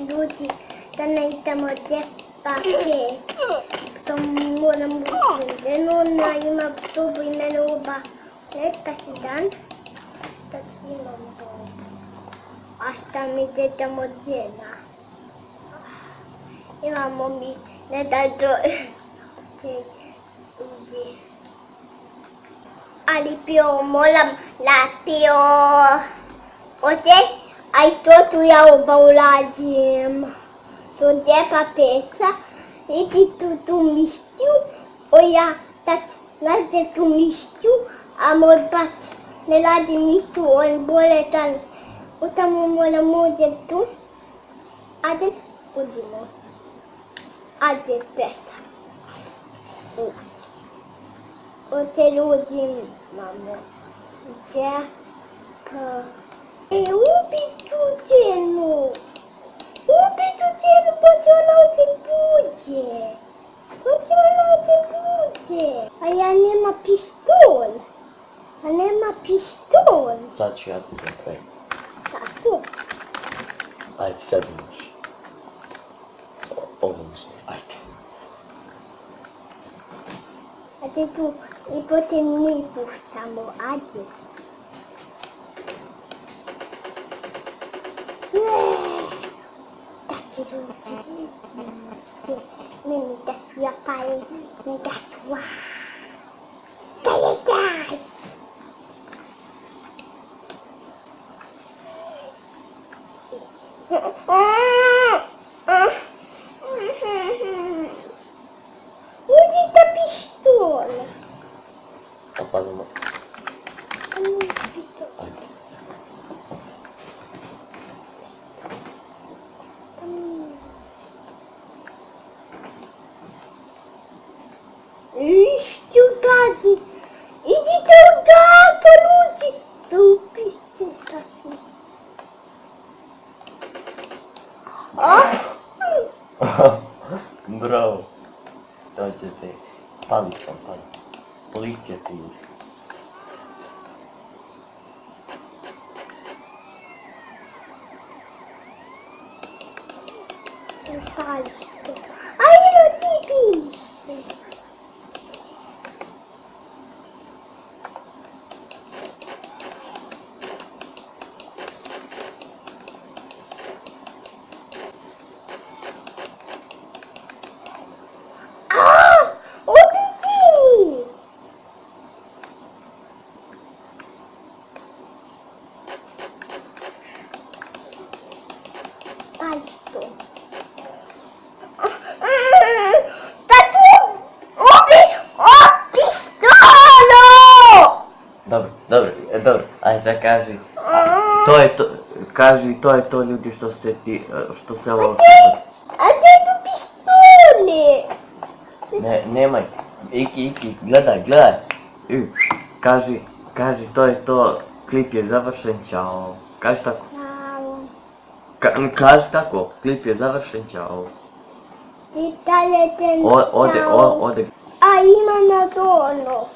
ljudi da ne idemo djepa peć. To moram učiti. Ona ima sobu i mene oba. Leta si dan. Da imam sobu. A šta mi idemo djena? Imamo mi ne da do ljudi. Ali pio moram napio. Ote, aj to tu ja oba uradim. To djepa peca. Idi tu mišću. O ja tad nađe tu mišću. A moj bat ne radi mišću, on boletan. O tamo moram uđem tu. Ajde, uđimo. Ajde, peca. Uđi. Ote ljudi imamo. Djepa. Ubi tu ženu. Ubi tu ženu, pa će ona ovdje buđe. Pa će ona ovdje buđe. A ja nema pištol. A nema pištol. Sad ću ja ti napraviti. Tako. Ajde, sad imaš. Ovo uzmi, ajde. Ajde tu i potem mi puštamo, ajde. Dati ljudi, meni da ću ja palim, ne da ću da je daj. Uzite pištol. A pa nema. Ajde. Što radi? Idite odavde, ljudi. Da upiste tako. Bravo. To će se. Pali sam. Policija ti ide. Palište. Ajde ti pište. Pališto. Dobro, aj sad kaži, to je to, kaži, to je to ljudi što se ovo... A gdje tu pištoli? Nemaj, Iki, gledaj, kaži, to je to, klip je završen, čao, kaži tako. Čao. Kaži tako, klip je završen, čao. Ti dalje te čao. Ode. A ima na dolo.